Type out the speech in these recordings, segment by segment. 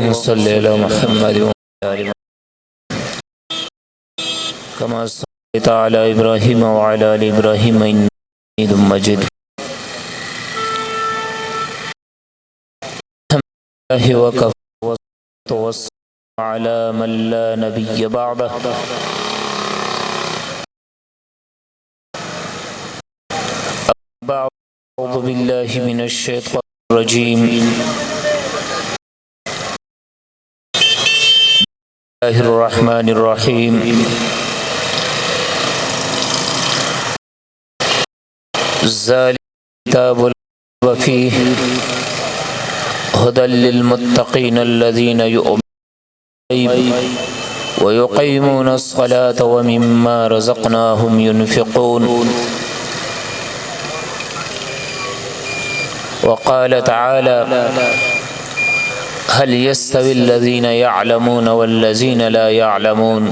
اللهم صل على محمد وعلى آل محمد كما صليت على إبراهيم وعلى آل إبراهيم إنك حميد مجيد. الحمد لله وكفى والصلاة والسلام على من لا نبي بعده. أعوذ بالله من الشيطان الرجيم. بسم الله الرحمن الرحيم. ذلك الكتاب لا ريب فيه هدى للمتقين الذين يؤمنون بالغيب ويقيمون الصلاة ومما رزقناهم ينفقون. وقال تعالى: هل يستوي الذين يعلمون والذين لا يعلمون.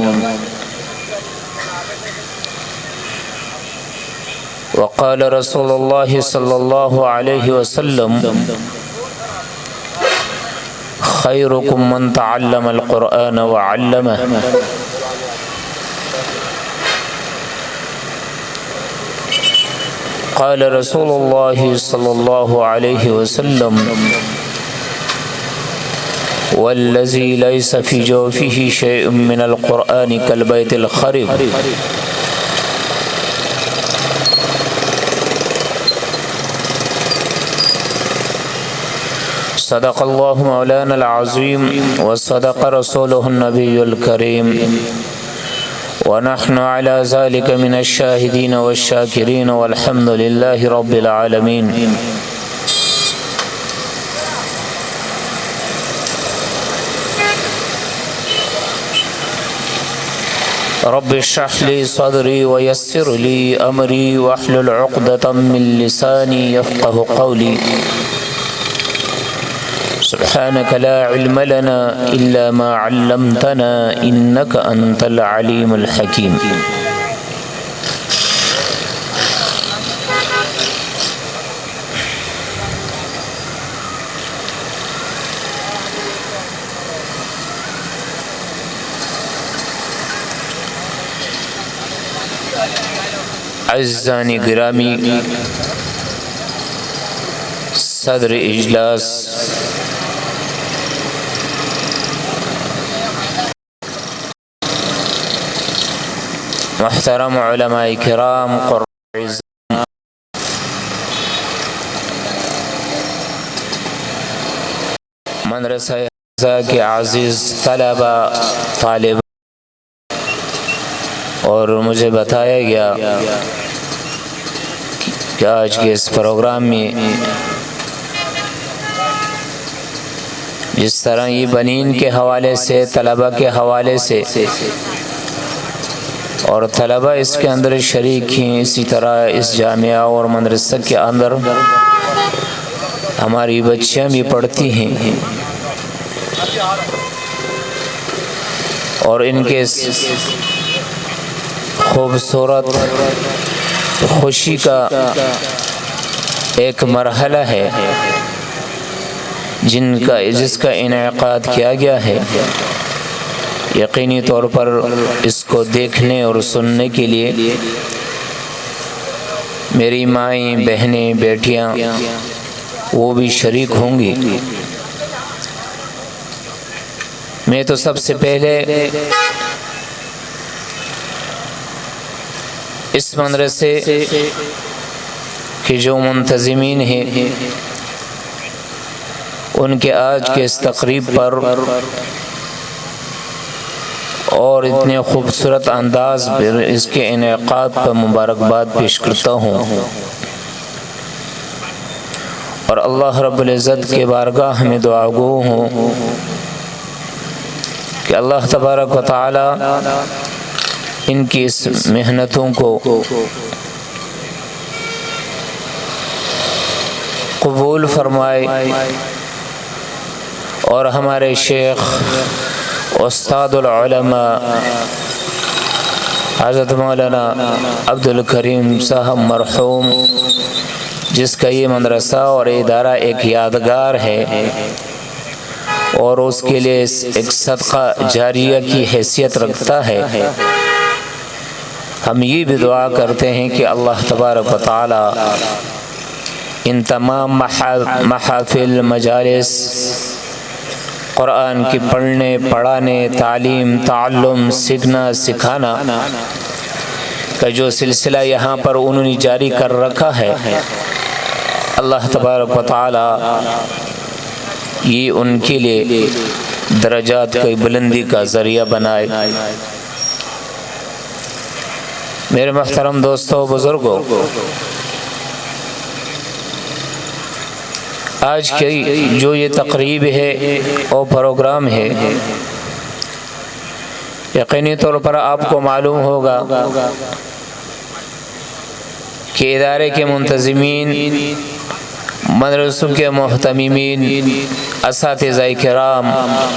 وقال رسول الله صلى الله عليه وسلم: خيركم من تعلم القرآن وعلمه. قال رسول الله صلى الله عليه وسلم: والذي ليس في جوفه شيء من القرآن كالبيت الخرب. صدق الله مولانا العظيم وصدق رسوله النبي الكريم ونحن على ذلك من الشاهدين والشاكرين والحمد لله رب العالمين. رب اشرح لي صدري ويسر لي أمري واحلل عقدة من لساني يفقه قولي. سبحانك لا علم لنا إلا ما علمتنا إنك أنت العليم الحكيم. عزیزان گرامی، صدر اجلاس محترم علماء کرام، مدرسہ کے عزیز طلبہ، طالب، اور مجھے بتایا گیا کہ آج کے اس پروگرام میں جس طرح یہ بنین کے حوالے سے، طلبہ کے حوالے سے اور طلبہ اس کے اندر شریک ہیں، اسی طرح اس جامعہ اور مدرسہ کے اندر ہماری بچیاں بھی پڑھتی ہیں، اور ان کے خوبصورت خوشی کا ایک مرحلہ ہے جس کا انعقاد کیا گیا ہے. یقینی طور پر اس کو دیکھنے اور سننے کے لیے میری مائیں، بہنیں، بیٹیاں وہ بھی شریک ہوں گی. میں تو سب سے پہلے اس مدرسے کے جو منتظمین ہیں ان کے آج کے اس تقریب پر اور اتنے خوبصورت انداز پر اس کے انعقاد پر مبارکباد پیش کرتا ہوں، اور اللہ رب العزت کے بارگاہ میں دعا گو ہوں کہ اللہ تبارک و تعالی ان کی اس محنتوں کو قبول فرمائے، اور ہمارے شیخ استاد العلماء حضرت مولانا عبدالکریم صاحب مرحوم، جس کا یہ مدرسہ اور ادارہ ایک یادگار ہے، اور اس کے لیے ایک صدقہ جاریہ کی حیثیت رکھتا ہے۔ ہم یہ بھی دعا کرتے ہیں کہ اللہ تبارک و تعالی ان تمام محافل، مجالس، قرآن کی پڑھنے، پڑھانے، تعلیم، تعلم، سیکھنا، سکھانا کا جو سلسلہ یہاں پر انہوں نے جاری کر رکھا ہے، اللہ تبارک و تعالی یہ ان کے لیے درجات کی بلندی کا ذریعہ بنائے۔ میرے محترم دوستوں، بزرگوں، آج کی جو یہ تقریب ہے اور پروگرام ہے، یقینی طور پر آپ کو معلوم ہوگا کہ ادارے کے منتظمین، مدرسوں کے محتممین، اساتذہ کرام،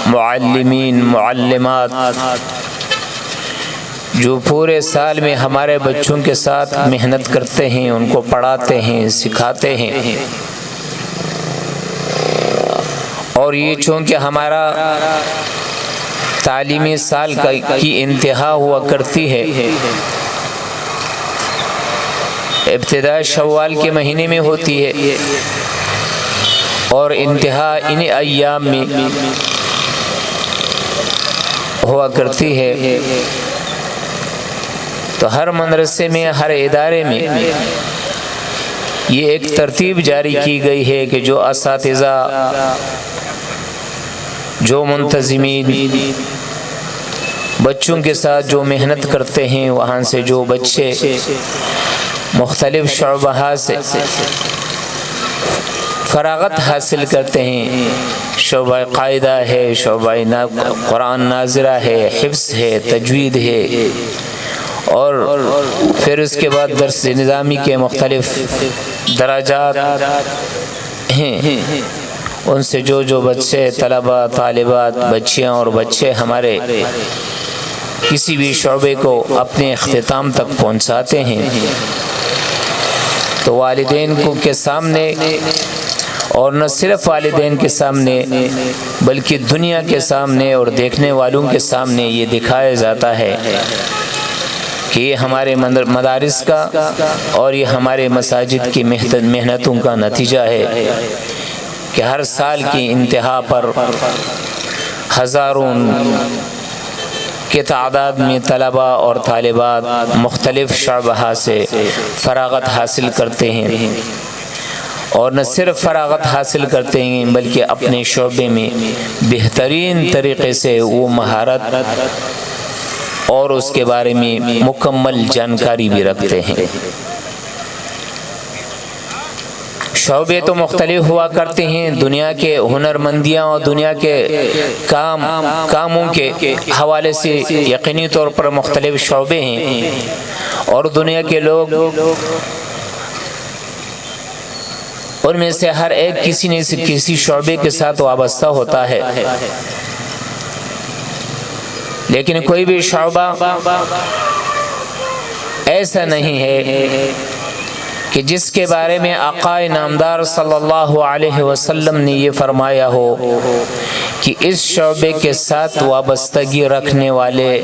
معلمین، معلمات، جو پورے سال میں ہمارے بچوں کے ساتھ محنت کرتے ہیں، ان کو پڑھاتے ہیں، سکھاتے ہیں، اور یہ چونکہ ہمارا تعلیمی سال کی انتہا ہوا کرتی ہے، ابتدا شوال کے مہینے میں ہوتی ہے اور انتہا ان ایام میں ہوا کرتی ہے، تو ہر مدرسے میں، ہر ادارے میں یہ ایک ترتیب جاری کی گئی ہے کہ جو اساتذہ، جو منتظمین بچوں کے ساتھ جو محنت کرتے ہیں، وہاں سے جو بچے مختلف شعبہ سے فراغت حاصل کرتے ہیں، شعبہ قاعدہ ہے، شعبہ قرآن ناظرہ ہے، حفظ ہے، تجوید ہے، اور پھر اس کے بعد درس نظامی کے مختلف درجات ہیں، ان سے جو بچے، طلبہ، طالبات، بچیاں اور بچے ہمارے کسی بھی شعبے کو اپنے اختتام تک پہنچاتے ہیں، تو والدین کے سامنے، اور نہ صرف والدین کے سامنے بلکہ دنیا کے سامنے اور دیکھنے والوں کے سامنے یہ دکھایا جاتا ہے کہ یہ ہمارے مدارس کا اور یہ ہمارے مساجد کی محنتوں کا نتیجہ ہے کہ ہر سال کی انتہا پر ہزاروں کے تعداد میں طلبہ اور طالبات مختلف شعبہ سے فراغت حاصل کرتے ہیں، اور نہ صرف فراغت حاصل کرتے ہیں بلکہ اپنے شعبے میں بہترین طریقے سے وہ مہارت اور اس کے بارے میں مکمل جانکاری بھی رکھتے ہیں۔ شعبے تو مختلف ہوا کرتے ہیں، دنیا کے ہنرمندیاں اور دنیا کے کاموں کے حوالے سے یقینی طور پر مختلف شعبے ہیں، اور دنیا کے لوگ ان میں سے ہر ایک کسی نہ کسی شعبے کے ساتھ وابستہ ہوتا ہے، لیکن کوئی بھی شعبہ ایسا نہیں ہے کہ جس کے بارے میں آقا نامدار صلی اللہ علیہ وسلم نے یہ فرمایا ہو کہ اس شعبے کے ساتھ وابستگی رکھنے والے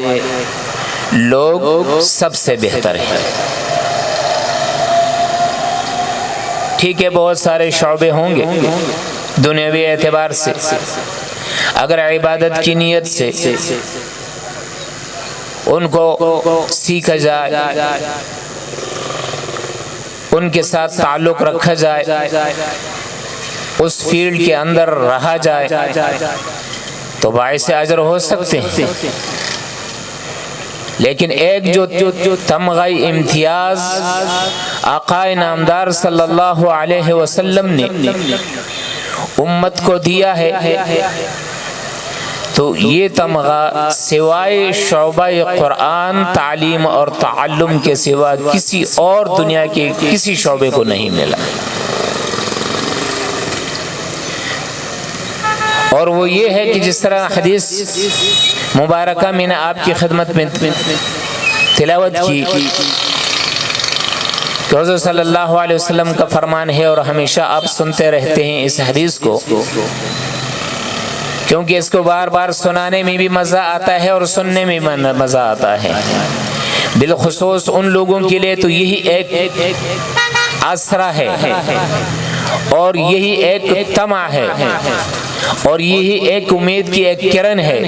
لوگ سب سے بہتر ہیں۔ ٹھیک ہے، بہت سارے شعبے ہوں گے دنیاوی اعتبار سے، اگر عبادت کی نیت سے ان کو سیکھا جائے، ان کے ساتھ تعلق رکھا جائے، اس فیلڈ کے اندر رہا جائے، تو باعث اجر ہو سکتے ہیں، لیکن ایک جو تمغہ امتیاز آقا نامدار صلی اللہ علیہ وسلم نے امت کو دیا ہے، تو یہ تمغہ سوائے شعبہ قرآن، تعلیم اور تعلم کے سوا کسی اور دنیا کے کسی شعبے کو نہیں ملا، اور وہ یہ ہے کہ جس طرح حدیث مبارکہ میں نے آپ کی خدمت میں تلاوت کی کہ حضور صلی اللہ علیہ وسلم کا فرمان ہے، اور ہمیشہ آپ سنتے رہتے ہیں اس حدیث کو، کیونکہ اس کو بار بار سنانے میں بھی مزہ آتا ہے اور سننے میں بھی مزہ آتا ہے۔ بالخصوص ان لوگوں کے لیے تو یہی ایک آسرا ہے اور یہی ایک طمع ہے اور یہی ایک امید کی ایک کرن ہے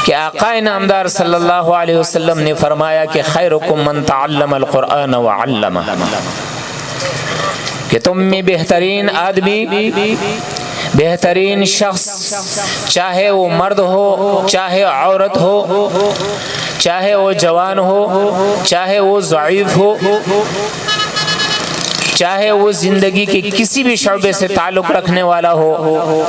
کہ آقا نامدار صلی اللہ علیہ وسلم نے فرمایا کہ خیرکم من تعلم القرآن وعلمہ، کہ تم میں بہترین آدمی، بہترین شخص، چاہے وہ مرد ہو، چاہے عورت ہو، چاہے وہ جوان ہو، چاہے وہ ضعیف ہو، چاہے وہ زندگی کے کسی بھی شعبے سے تعلق رکھنے والا ہو،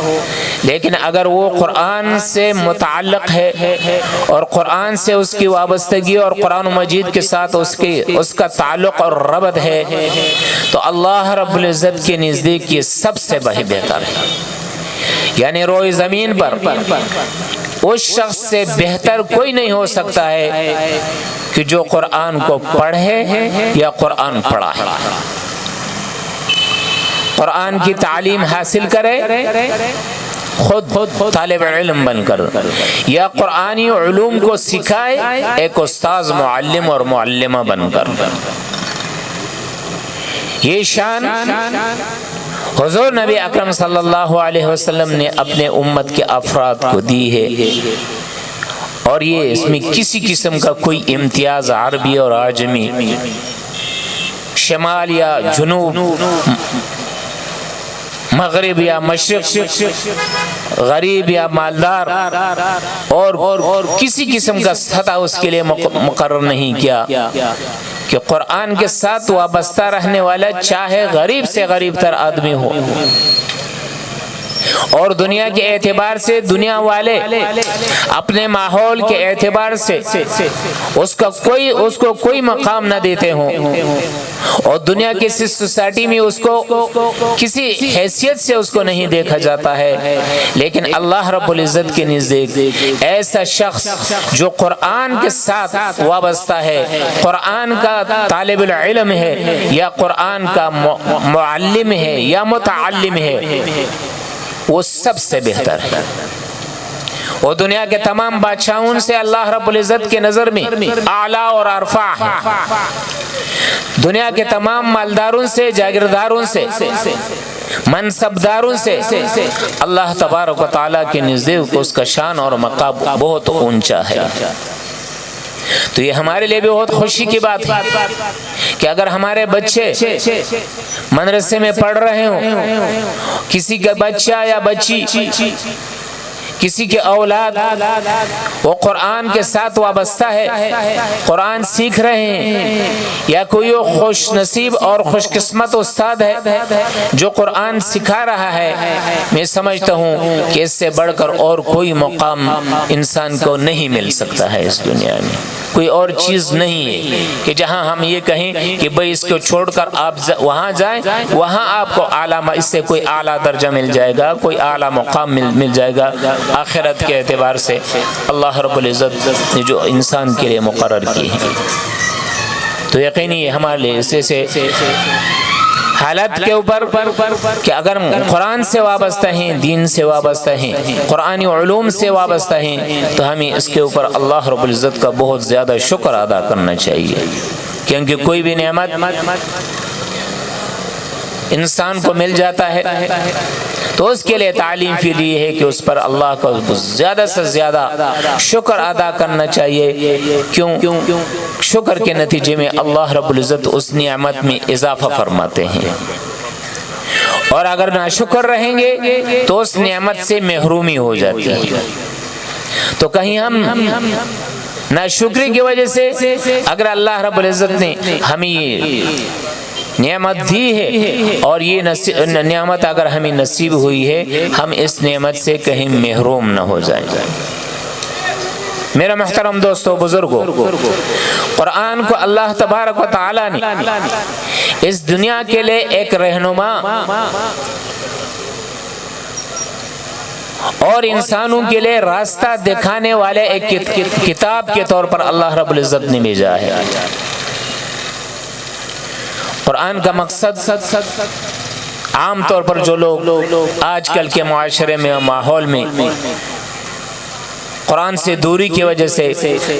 لیکن اگر وہ قرآن سے متعلق ہے اور قرآن سے اس کی وابستگی اور قرآن مجید کے ساتھ اس کا تعلق اور ربط ہے تو اللہ رب العزت کے نزدیک یہ سب سے بہتر ہے۔ یعنی روئے زمین پر اس شخص سے بہتر کوئی نہیں ہو سکتا ہے کہ جو قرآن کو پڑھے یا قرآن پڑھا ہے، قرآن کی تعلیم حاصل کرے خود طالب علم بن کر، یا قرآنی علوم کو سکھائے ایک استاذ معلم اور معلمہ بن کر۔ یہ شان حضور نبی اکرم صلی اللہ علیہ وسلم نے اپنے امت کے افراد کو دی ہے، اور یہ اس میں کسی قسم کا کوئی امتیاز عربی اور عجمی، شمال یا جنوب، مغرب یا مشرق، غریب یا مالدار، اور کسی قسم کا سطح اس کے لیے مقرر نہیں کیا کہ قرآن کے ساتھ وابستہ رہنے والا چاہے غریب سے غریب تر آدمی ہو، اور دنیا کے اعتبار سے دنیا والے اپنے ماحول کے اعتبار سے اس کو کوئی مقام نہ دیتے ہوں، اور دنیا کی سوسائٹی میں اس کو کسی حیثیت سے اس کو نہیں دیکھا جاتا ہے، لیکن اللہ رب العزت کے نزدیک ایسا شخص جو قرآن کے ساتھ وابستہ ہے، قرآن کا طالب العلم ہے یا قرآن کا معلم ہے یا متعلم ہے، وہ سب سے بہتر ہے۔ وہ دنیا کے تمام بادشاہوں سے اللہ رب العزت کے نظر میں اعلیٰ اور ارفع ہے، دنیا کے تمام مالداروں سے، جاگیرداروں سے، منصبداروں سے اللہ تبارک و تعالیٰ کے نزدیک اس کا شان اور مقام بہت اونچا ہے۔ تو یہ ہمارے لیے بھی بہت خوشی کی بات ہے کہ اگر ہمارے بچے مدرسے میں پڑھ رہے ہوں، کسی کا بچہ یا بچی، کسی کے اولاد وہ قرآن کے ساتھ وابستہ ہے، قرآن سیکھ رہے ہیں، یا کوئی خوش نصیب اور خوش قسمت استاد ہے جو قرآن سکھا رہا ہے، میں سمجھتا ہوں کہ اس سے بڑھ کر اور کوئی مقام انسان کو نہیں مل سکتا ہے اس دنیا میں۔ کوئی اور چیز نہیں ہے کہ جہاں ہم یہ کہیں کہ بھئی اس کو چھوڑ کر آپ وہاں جائیں، وہاں آپ کو اعلیٰ، اس سے کوئی اعلیٰ درجہ مل جائے گا، کوئی اعلیٰ مقام مل جائے گا۔ آخرت کے اعتبار سے اللہ رب العزت نے جو انسان کے لیے مقرر کی ہے، تو یقینی ہمارے لیے اس سے حالت کے اوپر کہ اگر قرآن سے وابستہ ہیں، دین سے وابستہ ہیں، قرآنی علوم سے وابستہ ہیں، تو ہمیں اس کے اوپر اللہ رب العزت کا بہت زیادہ شکر ادا کرنا چاہیے، کیونکہ کوئی بھی نعمت انسان کو مل جاتا ہے تو اس کے لیے تعلیم فی لیے ہے کہ اس پر اللہ کا زیادہ سے زیادہ شکر ادا کرنا چاہیے۔ کیوں؟ شکر کے نتیجے میں اللہ رب العزت اس نعمت میں اضافہ فرماتے ہیں، اور اگر ناشکر رہیں گے تو اس نعمت سے محرومی ہو جاتی ہے۔ تو کہیں ہم ناشکری کی وجہ سے اگر اللہ رب العزت نے ہمیں یہ نعمت دی ہے اور یہ نعمت اگر ہمیں نصیب ہوئی ہے، ہم اس نعمت سے کہیں محروم نہ ہو جائیں۔ میرا محترم دوستو، بزرگوں، قرآن کو اللہ تبارک و تعالی نے اس دنیا کے لیے ایک رہنما اور انسانوں کے لیے راستہ دکھانے والے ایک کتاب کے طور پر اللہ رب العزت نے بھیجا ہے۔ قرآن کا مقصد عام طور پر جو لوگ آج کل کے معاشرے میں اور ماحول میں قرآن سے دوری کی وجہ سے،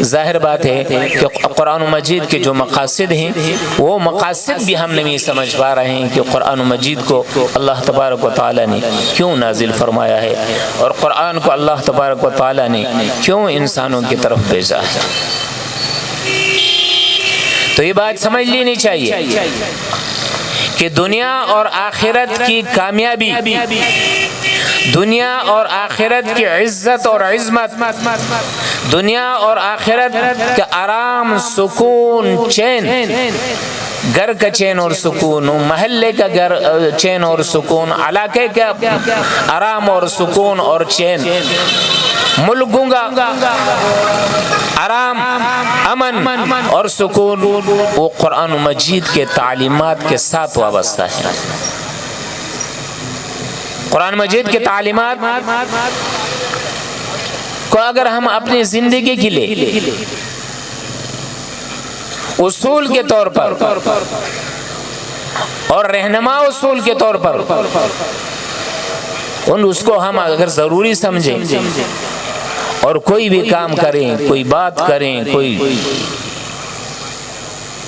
ظاہر بات ہے کہ قرآن مجید کے جو مقاصد ہیں وہ مقاصد بھی ہم نہیں سمجھ پا رہے ہیں کہ قرآن مجید کو اللہ تبارک و تعالیٰ نے کیوں نازل فرمایا ہے، اور قرآن کو اللہ تبارک و تعالیٰ نے کیوں انسانوں کی طرف بھیجا ہے۔ تو یہ بات سمجھ لینی چاہیے کہ دنیا اور آخرت کی کامیابی، دنیا اور آخرت کی عزت اور عظمت، دنیا اور آخرت کا آرام، سکون، چین، گھر کا چین اور سکون، محلے کا گھر چین اور سکون، علاقے کا آرام اور سکون اور چین، ملکوں کا آرام، امن اور سکون، وہ قرآن مجید کے تعلیمات کے ساتھ وابستہ ہے۔ قرآن مجید کے تعلیمات کو اگر ہم اپنی زندگی کے لیے اصول کے طور پر اور رہنما اصول کے طور پر اس کو ہم اگر ضروری سمجھیں اور کوئی بھی کام کریں، کوئی بات کریں، کوئی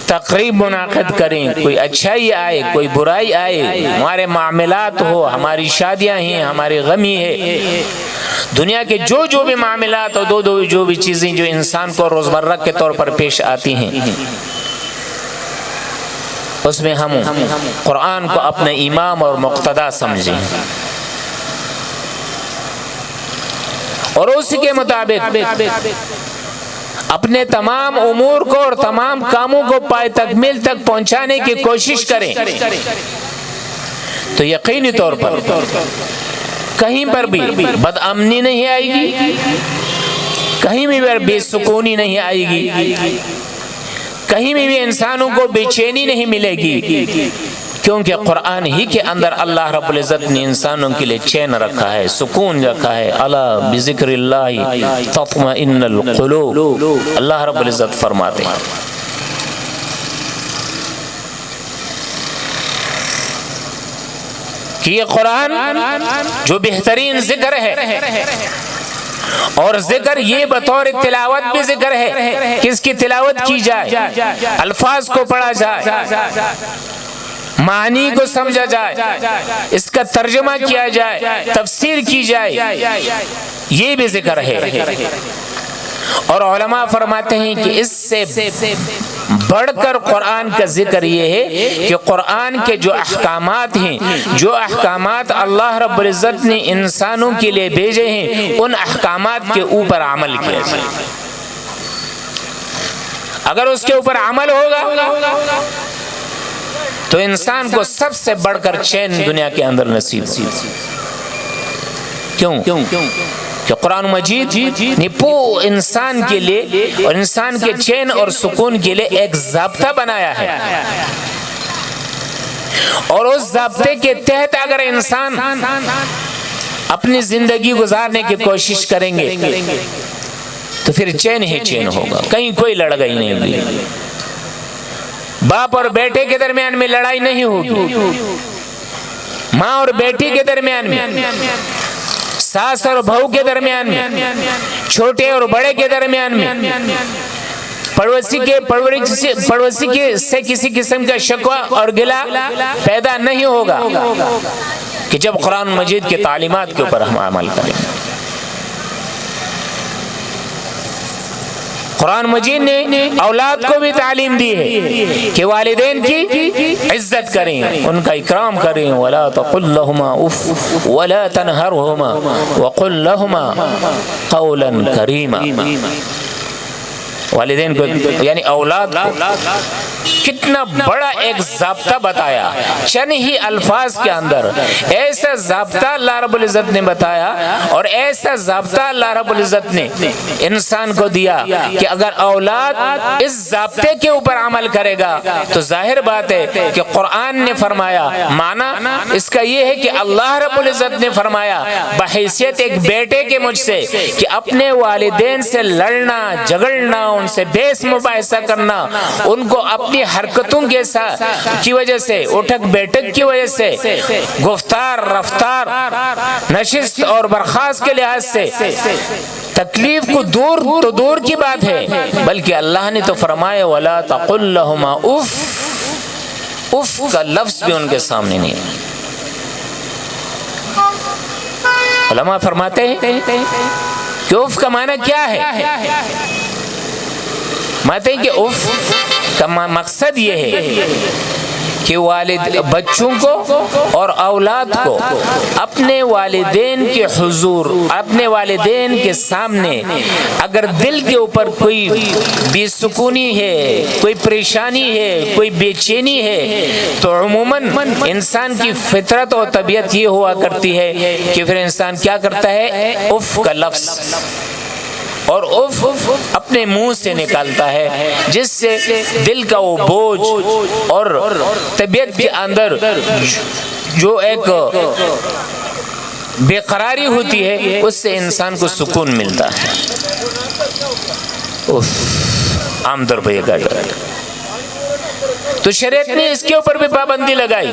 تقریب منعقد کریں، کوئی اچھائی آئے، کوئی برائی آئے، ہمارے معاملات ہو، ہماری شادیاں ہیں، ہماری غمی ہے، دنیا کے جو بھی معاملات ہو، جو بھی چیزیں جو انسان کو روزمرہ کے طور پر پیش آتی ہیں، اس میں ہم قرآن کو اپنا امام اور مقتدا سمجھیں اور اسی کے مطابق اپنے تمام امور کو اور تمام کاموں کو پائے تکمیل تک پہنچانے کی کوشش کریں، تو یقینی طور پر کہیں پر بھی بدامنی نہیں آئے گی، کہیں بھی بے سکونی نہیں آئے گی، کہیں بھی انسانوں کو بے چینی نہیں ملے گی، کیونکہ قرآن ہی کے اندر اللہ رب العزت نے انسانوں کے لیے چین رکھا ہے، سکون رکھا ہے۔ الا بذکر اللہ تطمئن القلوب، اللہ رب العزت فرماتے ہیں۔ کہ یہ قرآن جو بہترین ذکر ہے، اور ذکر یہ بطور تلاوت بھی ذکر ہے کہ اس کی تلاوت کی جائے، الفاظ کو پڑھا جائے، معنی کو سمجھا جائے، اس کا ترجمہ کیا جائے، تفسیر کی جائے، یہ بھی ذکر ہے۔ اور علماء فرماتے ہیں کہ اس سے بڑھ کر قرآن کا ذکر یہ ہے کہ قرآن کے جو احکامات ہیں، جو احکامات اللہ رب العزت نے انسانوں کے لیے بھیجے ہیں، ان احکامات کے اوپر عمل کیا جائے۔ اگر اس کے اوپر عمل ہوگا تو انسان کو سب سے بڑھ کر چین دنیا کے اندر نصیب ہوگا۔ کیوں؟ کہ قرآن مجید نے انسان کے لیے اور انسان کے چین اور سکون کے لیے ایک ضابطہ بنایا ہے، اور اس ضابطے کے تحت اگر انسان اپنی زندگی گزارنے کی کوشش کریں گے تو پھر چین ہی چین ہوگا، کہیں کوئی لڑائی نہیں ہوگی، باپ اور بیٹے کے درمیان میں لڑائی نہیں ہوگی، ماں اور بیٹی کے درمیان میں، ساس اور بہو کے درمیان میں، چھوٹے اور بڑے کے درمیان میں، پڑوسی کے سے کسی قسم کا شکوہ اور گلہ پیدا نہیں ہوگا کہ جب قرآن مجید کے تعلیمات کے اوپر ہم عمل کریں۔ قرآن مجید نے اولاد کو بھی تعلیم دی ہے کہ والدین کی عزت کریں، ان کا اکرام کریں، وَلَا تَقُلْ لَهُمَا اُفْ وَلَا تَنْهَرْهُمَا وَقُلْ لَهُمَا قَوْلًا كَرِيمًا۔ والدین کو یعنی اولاد کو کتنا بڑا ایک ضابطہ بتایا، چند ہی الفاظ کے اندر ایسا ضابطہ اللہ رب العزت نے بتایا، اور ایسا ضابطہ اللہ رب العزت نے انسان کو دیا کہ اگر اولاد اس ضابطے کے اوپر عمل کرے گا تو ظاہر بات ہے کہ قرآن نے فرمایا، معنی اس کا یہ ہے کہ اللہ رب العزت نے فرمایا بحیثیت ایک بیٹے کے مجھ سے کہ اپنے والدین سے لڑنا، جھگڑنا، ان سے بحث مباحثہ کرنا، ان کو اپنی حرکتوں کے ساتھ کی وجہ سے، اٹھک بیٹھک کی وجہ سے، گفتار رفتار، نشست اور برخاست کے لحاظ سے تکلیف کو دور تو دور کی بات ہے، بلکہ اللہ نے تو فرمایا وَلَا تَقُلْ لَهُمَا اف، اف کا لفظ بھی ان کے سامنے نہیں ہے۔ علماء فرماتے ہیں کہ اف کا معنی کیا ہے؟ مانتے ہیں کہ اف کا مقصد یہ ہے کہ والد بچوں کو اور اولاد کو اپنے والدین کے حضور، اپنے والدین کے سامنے اگر دل کے اوپر کوئی بے سکونی ہے، کوئی پریشانی ہے، کوئی بے چینی ہے، تو عموماً انسان کی فطرت اور طبیعت یہ ہوا کرتی ہے کہ پھر انسان کیا کرتا ہے؟ اف کا لفظ اور اف اپنے منہ سے نکالتا ہے، جس سے دل کا وہ بوجھ اور طبیعت کے اندر جو ایک بے قراری ہوتی ہے اس سے انسان کو سکون ملتا ہے۔ اف عام طور پر یہ کہا جاتا ہے۔ تو شریعت نے اس کے اوپر بھی پابندی لگائی۔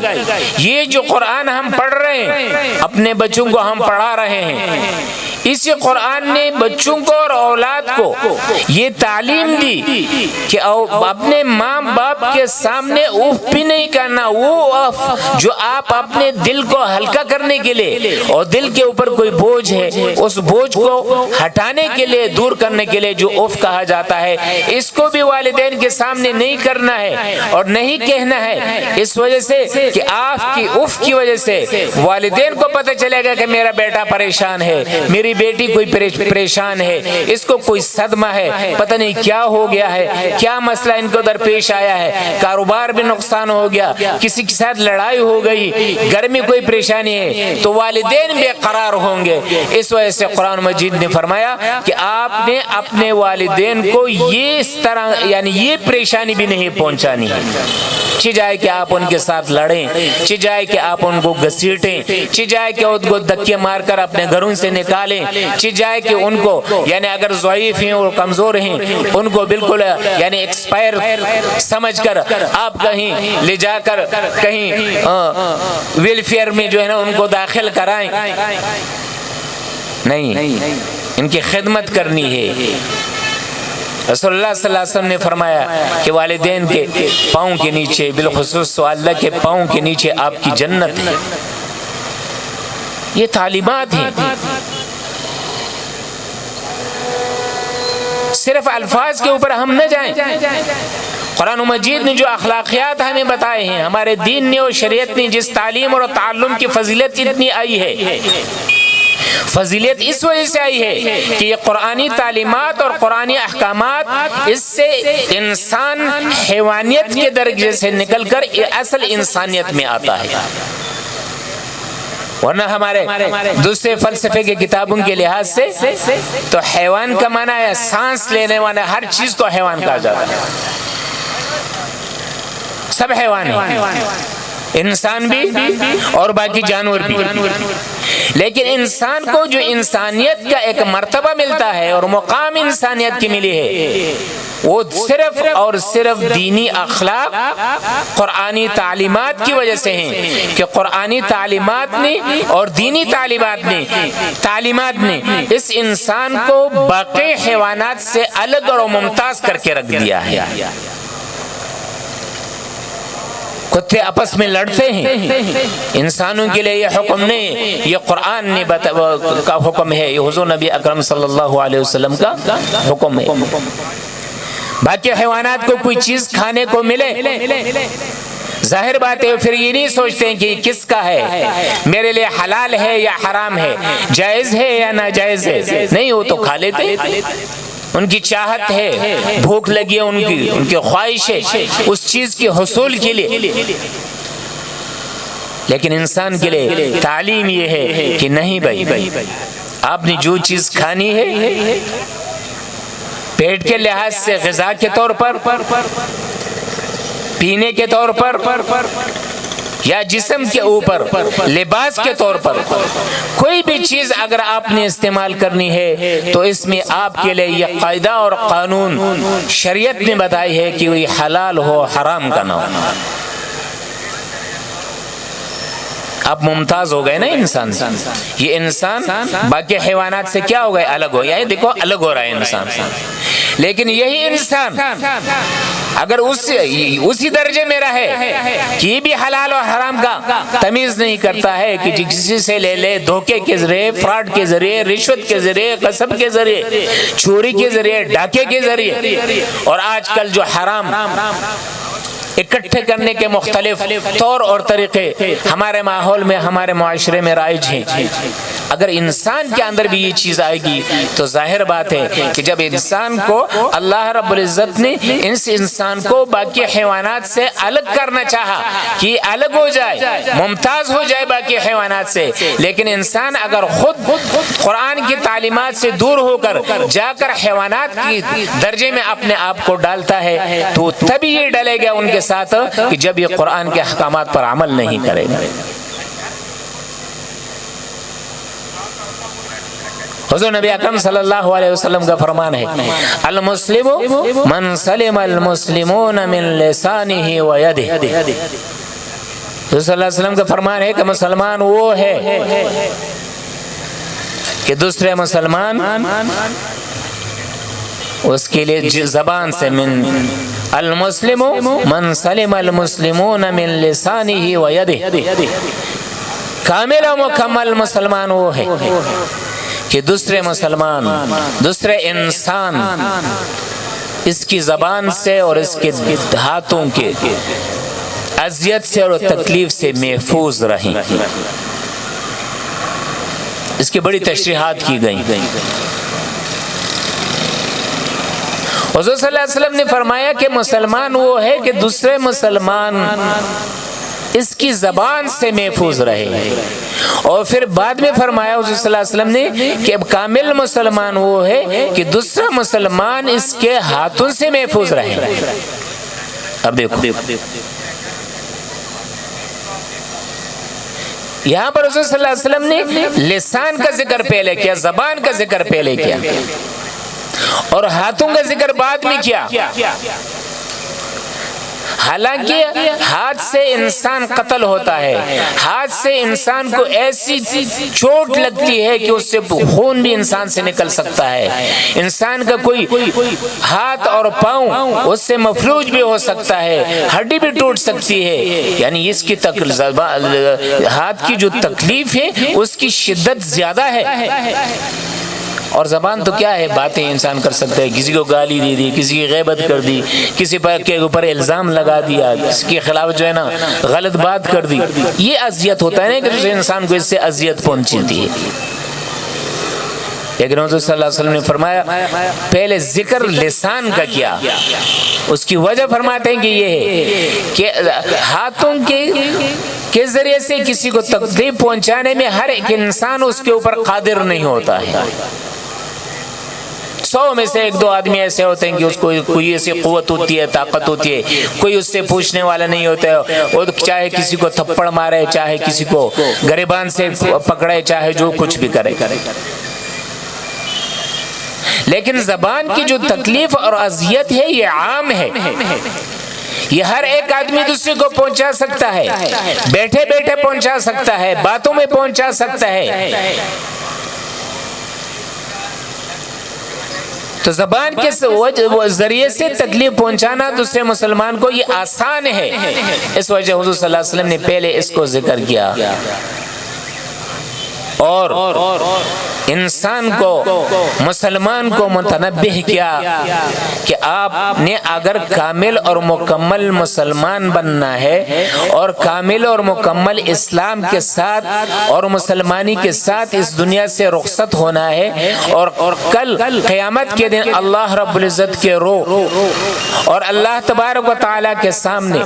یہ جو قرآن ہم پڑھ رہے ہیں، اپنے بچوں کو ہم پڑھا رہے ہیں، اسی قرآن نے بچوں کو اور اولاد کو یہ تعلیم دی کہ اپنے ماں باپ کے سامنے اف بھی نہیں کرنا۔ وہ اف جو آپ اپنے دل کو ہلکا کرنے کے لیے اور دل کے اوپر کوئی بوجھ ہے، اس بوجھ کو ہٹانے کے لیے، دور کرنے کے لیے جو اف کہا جاتا ہے، اس کو بھی والدین کے سامنے نہیں کرنا ہے اور نہیں کہنا ہے، اس وجہ سے کہ آپ کی اف کی وجہ سے والدین کو پتہ چلے گا کہ میرا بیٹا پریشان ہے، میری بیٹی کوئی پریشان ہے، اس کو کوئی صدمہ ہے، پتہ نہیں کیا ہو گیا ہے، کیا مسئلہ ان کو درپیش آیا ہے، کاروبار بھی نقصان ہو گیا، کسی کے ساتھ لڑائی ہو گئی، گھر میں کوئی پریشانی ہے، تو والدین بے قرار ہوں گے۔ اس وجہ سے قرآن مجید نے فرمایا کہ آپ نے اپنے والدین کو یہ اس طرح یعنی یہ پریشانی بھی نہیں پہنچانی ہے، چاہے کہ آپ ان کے ساتھ لڑیں، چاہے کہ آپ ان کو گھسیٹیں، چاہے کہ ان کو دھکے مار کر اپنے گھروں سے نکالیں، چاہے کہ ان کو یعنی اگر ضعیف ہیں اور کمزور ہیں ان کو بالکل یعنی ایکسپائر سمجھ کر آپ کہیں لے جا کر کہیں ویلفیئر میں جو ہے نا ان کو داخل کرائیں، نہیں، ان کی خدمت کرنی ہے۔ رسول اللہ صلی اللہ علیہ وسلم نے فرمایا کہ والدین کے پاؤں کے نیچے، بالخصوص اللہ کے پاؤں کے نیچے آپ کی جنت ہے۔ یہ تعلیمات ہیں، صرف الفاظ کے اوپر ہم نہ جائیں۔ قرآن مجید نے جو اخلاقیات ہمیں بتائے ہیں، ہمارے دین نے اور شریعت نے جس تعلیم اور تعلم کی فضیلت اتنی آئی ہے، فضیلت اس وجہ سے آئی ہے کہ یہ قرآنی تعلیمات اور قرآنی احکامات، اس سے انسان حیوانیت کے درجے سے نکل کر اصل انسانیت میں آتا ہے۔ ورنہ ہمارے دوسرے فلسفے کے کتابوں کے لحاظ سے تو حیوان کا معنی ہے سانس لینے والا، ہر چیز کو حیوان کہا جاتا ہے، سب حیوان ہیں، انسان بھی اور باقی جانور بھی۔ لیکن انسان کو جو انسانیت کا ایک مرتبہ ملتا ہے اور مقام انسانیت کی ملی ہے، وہ صرف اور صرف دینی اخلاق، قرآنی تعلیمات کی وجہ سے ہیں کہ قرآنی تعلیمات نے اور دینی تعلیمات نے اس انسان کو باقی حیوانات سے الگ اور ممتاز کر کے رکھ دیا ہے۔ کتے آپس میں لڑتے ہیں، انسانوں کے لیے یہ حکم نہیں، یہ قرآن نے کا حکم ہے، یہ حضور نبی اکرم صلی اللہ علیہ وسلم کا حکم ہے۔ باقی حیوانات کو کوئی چیز کھانے کو ملے، ظاہر بات ہے پھر یہ نہیں سوچتے ہیں کہ کس کا ہے، میرے لیے حلال ہے یا حرام ہے، جائز ہے یا ناجائز ہے، نہیں، وہ تو کھا لیتے، ان کی چاہت ہے، بھوک لگی ہے، ان کی خواہش ہے اس چیز کے حصول کے لیے۔ لیکن انسان کے لیے تعلیم یہ ہے کہ نہیں بھائی، آپ نے جو چیز کھانی ہے پیٹ کے لحاظ سے، غذا کے طور پر، پینے کے طور پر، یا جسم کے اوپر لباس کے طور پر کوئی بھی چیز اگر آپ نے استعمال کرنی ہے تو اس میں آپ کے لیے یہ قاعدہ اور قانون شریعت نے بتائی ہے کہ وہ حلال ہو، حرام کا نہ ہو۔ اب ممتاز ہو گئے نا انسان، یہ انسان باقی حیوانات سے کیا ہو گئے؟ الگ ہو گیا۔ دیکھو الگ ہو رہا ہے انسان، لیکن یہی انسان اگر اسی درجے میں رہے کہ یہ بھی حلال اور حرام کا تمیز نہیں کرتا ہے کہ کسی سے لے لے دھوکے کے ذریعے، فراڈ کے ذریعے، رشوت کے ذریعے، غصب کے ذریعے، چوری کے ذریعے، ڈاکے کے ذریعے، اور آج کل جو حرام اکٹھے کرنے کے مختلف طور اور طریقے ہمارے ماحول میں، ہمارے معاشرے میں رائج ہیں، اگر انسان کے اندر بھی یہ چیز آئے گی تو ظاہر بات ہے کہ جب انسان کو اللہ رب العزت نے اس انسان کو باقی حیوانات سے الگ کرنا چاہا کہ الگ ہو جائے، ممتاز ہو جائے باقی حیوانات سے، لیکن انسان اگر خود قرآن کی تعلیمات سے دور ہو کر جا کر حیوانات کی درجے میں اپنے آپ کو ڈالتا ہے تو تبھی یہ ڈلے گا ان کے ساتھ کہ جب یہ قرآن کے احکامات پر عمل نہیں کرے گا۔ حضور نبی اکرم صلی اللہ علیہ وسلم کا فرمان ہے، المسلم من سلم المسلمون من لسانہ و یدہ۔ حضور صلی اللہ علیہ وسلم کا فرمان ہے کہ مسلمان وہ ہے کہ دوسرے مسلمان اس کے لیے زبان سے، من المسلم من سلم المسلمون من لسانہ و یدہ، کامل و مکمل مسلمان وہ ہے کہ دوسرے مسلمان، دوسرے انسان اس کی زبان سے اور اس کے ہاتھوں کے اذیت سے اور تکلیف سے محفوظ رہیں۔ اس کی بڑی تشریحات کی گئی۔ حضور صلی اللہ علیہ وسلم نے فرمایا کہ مسلمان وہ ہے کہ دوسرے مسلمان اس کی زبان سے محفوظ رہے، اور پھر بعد میں فرمایا حضور صلی اللہ علیہ وسلم نے کہ اب کامل مسلمان وہ ہے کہ دوسرا مسلمان اس کے ہاتھوں سے محفوظ رہے۔ اب دیکھو یہاں پر حضور صلی اللہ علیہ وسلم نے لسان کا ذکر پہلے کیا، زبان کا ذکر پہلے کیا، اور ہاتھوں کا ذکر بعد میں کیا۔ حالانکہ ہاتھ سے انسان قتل ہوتا ہے، ہاتھ سے انسان کو ایسی چوٹ لگتی ہے کہ اس سے خون بھی انسان سے نکل سکتا ہے، انسان کا کوئی ہاتھ اور پاؤں اس سے مفلوج بھی ہو سکتا ہے، ہڈی بھی ٹوٹ سکتی ہے، یعنی اس کی ہاتھ کی جو تکلیف ہے اس کی شدت زیادہ ہے۔ اور زبان تو کیا ہے، باتیں انسان کر سکتا ہے، کسی کو گالی دے دی، کسی کی غیبت کر دی، کسی کے اوپر الزام لگا دیا، کسی کے خلاف جو ہے نا غلط بات کر دی، یہ اذیت ہوتا ہے نا کہ دوسرے انسان کو اس سے اذیت پہنچتی ہے۔ لیکن حضور صلی اللہ علیہ وسلم نے فرمایا پہلے ذکر لسان کا کیا، اس کی وجہ فرماتے ہیں کہ یہ ہے کہ ہاتھوں کے ذریعے سے کسی کو تکلیف پہنچانے میں ہر ایک انسان اس کے اوپر قادر نہیں ہوتا ہے۔ 100 میں سے 1-2 آدمی ایسے ہوتے ہیں کہ اس کو کوئی ایسی قوت ہوتی ہے، طاقت ہوتی ہے، کوئی اس سے پوچھنے والا نہیں ہوتا ہے، وہ چاہے کسی کو تھپڑ مارے، چاہے کسی کو گریبان سے پکڑے، چاہے جو کچھ بھی کرے۔ لیکن زبان کی جو تکلیف اور اذیت ہے یہ عام ہے، یہ ہر ایک آدمی دوسرے کو پہنچا سکتا ہے، بیٹھے بیٹھے پہنچا سکتا ہے، باتوں میں پہنچا سکتا ہے۔ تو زبان کے ذریعے سے تکلیف پہنچانا دوسرے مسلمان کو یہ آسان ہے، اس وجہ حضور صلی اللہ علیہ وسلم نے پہلے اس کو ذکر کیا۔ اور انسان کو، مسلمان کو متنبہ کیا کہ آپ نے اگر کامل اور مکمل مسلمان بننا ہے اور کامل اور مکمل اسلام کے ساتھ اور مسلمانی کے ساتھ اس دنیا سے رخصت ہونا ہے، اور کل قیامت کے دن اللہ رب العزت کے اور اللہ تبارک و تعالیٰ کے سامنے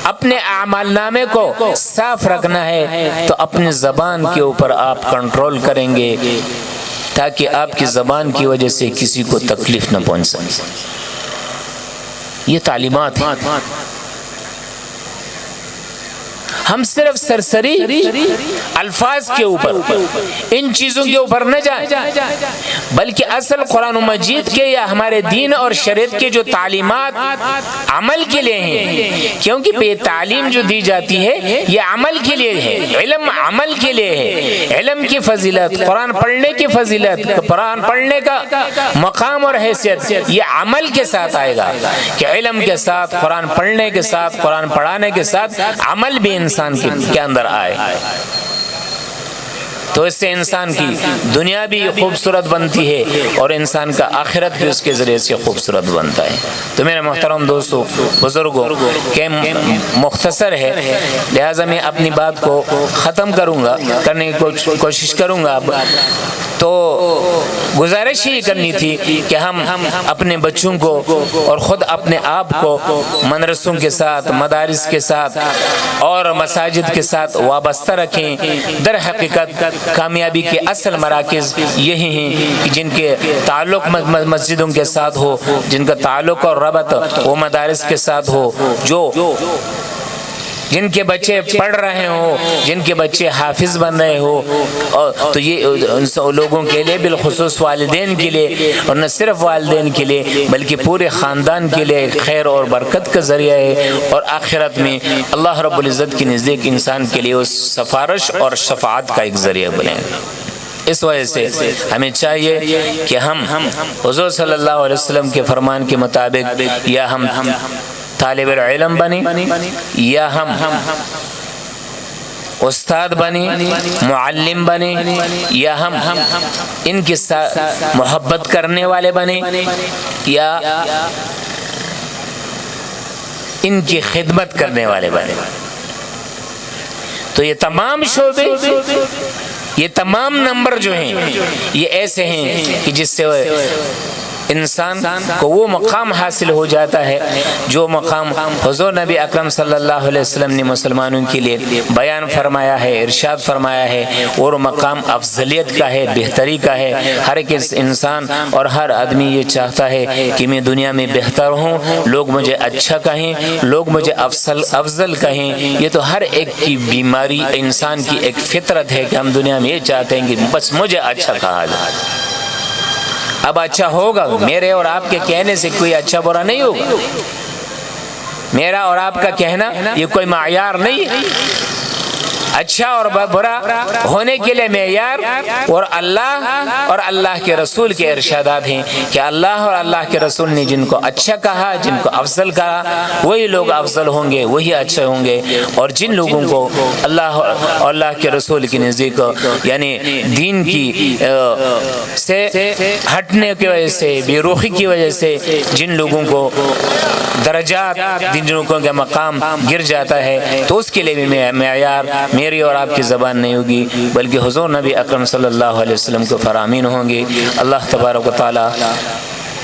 اپنے اعمال نامے کو صاف رکھنا ہے، تو اپنی زبان کے اوپر آپ کنٹرول کریں گے تاکہ آپ کی زبان کی وجہ سے کسی کو تکلیف نہ پہنچ سکے۔ یہ تعلیمات ہیں۔ ہم صرف سرسری الفاظ کے اوپر ان چیزوں کے اوپر نہ جائیں، بلکہ اصل قرآن مجید کے یا ہمارے دین اور شریعت کے جو تعلیمات عمل کے لیے ہیں، کیونکہ یہ تعلیم جو دی جاتی ہے یہ عمل کے لیے ہے، علم عمل کے لیے ہے۔ علم کی فضیلت، قرآن پڑھنے کی فضیلت، قرآن پڑھنے کا مقام اور حیثیت یہ عمل کے ساتھ آئے گا، کہ علم کے ساتھ، قرآن پڑھنے کے ساتھ، قرآن پڑھانے کے ساتھ عمل بھی انسان کے اندر آئے، تو اس سے انسان کی دنیا بھی خوبصورت بنتی ہے اور انسان کا آخرت بھی اس کے ذریعے سے خوبصورت بنتا ہے۔ تو میرے محترم دوستو، بزرگوں، کہ مختصر ہے، لہٰذا میں اپنی بات کو ختم کرنے کی کوشش کروں گا۔ تو گزارش ہی کرنی تھی کہ ہم اپنے بچوں کو اور خود اپنے آپ کو مدرسوں کے ساتھ، مدارس کے ساتھ اور مساجد کے ساتھ وابستہ رکھیں۔ در حقیقت کامیابی کے اصل مراکز یہی ہیں کہ جن کے تعلق مسجدوں کے ساتھ ہو، جن کا تعلق اور ربط وہ مدارس کے ساتھ ہو، جن کے بچے پڑھ رہے ہوں، جن کے بچے حافظ بن رہے ہو، تو یہ ان لوگوں کے لیے، بالخصوص والدین کے لیے، اور نہ صرف والدین کے لیے بلکہ پورے خاندان کے لیے خیر اور برکت کا ذریعہ ہے، اور آخرت میں اللہ رب العزت کے نزدیک انسان کے لیے اس سفارش اور شفاعت کا ایک ذریعہ بنے۔ اس وجہ سے ہمیں چاہیے کہ ہم حضور صلی اللہ علیہ وسلم کے فرمان کے مطابق یا ہم طالب علم بنیں، یا ہم استاد بنیں، معلم بنیں، یا ہم ان کے ساتھ محبت کرنے والے بنیں، یا ان کی خدمت کرنے والے بنیں۔ تو یہ تمام شعبے، یہ تمام نمبر جو ہیں یہ ایسے ہیں کہ جس سے انسان کو وہ مقام حاصل ہو جاتا ہے جو مقام حضور نبی اکرم صلی اللہ علیہ وسلم نے مسلمانوں کے لیے بیان فرمایا ہے، ارشاد فرمایا ہے، اور مقام افضلیت کا ہے، بہتری کا ہے۔ ہر ایک انسان اور ہر آدمی یہ چاہتا ہے کہ میں دنیا میں بہتر ہوں، لوگ مجھے اچھا کہیں، لوگ مجھے افضل کہیں۔ یہ تو ہر ایک کی بیماری، انسان کی ایک فطرت ہے کہ ہم دنیا میں یہ چاہتے ہیں کہ بس مجھے اچھا کہا جائے۔ اب اچھا ہوگا، میرے اور آپ کے کہنے سے کوئی اچھا برا نہیں ہوگا، میرا اور آپ کا کہنا یہ کوئی معیار نہیں ہے۔ اچھا اور برا ہونے کے لیے معیار اور اللہ کے رسول کے ارشادات ہیں کہ اللہ اور اللہ کے رسول نے جن کو اچھا کہا، جن کو افضل کہا، وہی لوگ افضل ہوں گے، وہی اچھے ہوں گے۔ اور جن لوگوں کو اللہ اور اللہ کے رسول کے نزدیک یعنی دین کی سے ہٹنے کی وجہ سے، بے رخی کی وجہ سے جن لوگوں کو درجات، جن لوگوں کا مقام گر جاتا ہے، تو اس کے لیے بھی معیار میری اور آپ کی زبان نہیں ہوگی بلکہ حضور نبی اکرم صلی اللہ علیہ وسلم کو فرامین ہوں گے۔ اللہ تبارک و تعالی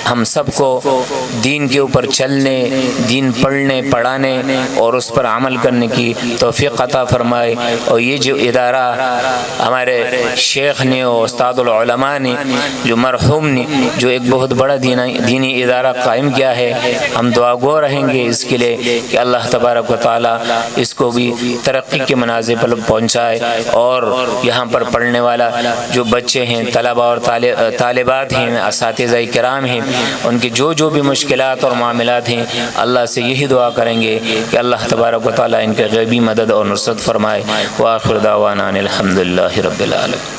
ہم سب کو دین کے اوپر چلنے، دین پڑھنے، پڑھانے اور اس پر عمل کرنے کی توفیق عطا فرمائے۔ اور یہ جو ادارہ ہمارے شیخ نے اور استاد العلماء نے، جو مرحوم نے جو ایک بہت بڑا دینی ادارہ قائم کیا ہے، ہم دعا گو رہیں گے اس کے لیے کہ اللہ تبارک و تعالی اس کو بھی ترقی کے منازل پر پہنچائے، اور یہاں پر پڑھنے والا جو بچے ہیں، طلباء اور طالبات ہیں، اساتذہ کرام ہیں، ان کی جو بھی مشکلات اور معاملات ہیں، اللہ سے یہی دعا کریں گے کہ اللہ تبارک و تعالی ان کے غیبی مدد اور نصرت فرمائے۔ وآخر دعوانا الحمدللہ رب العالمین۔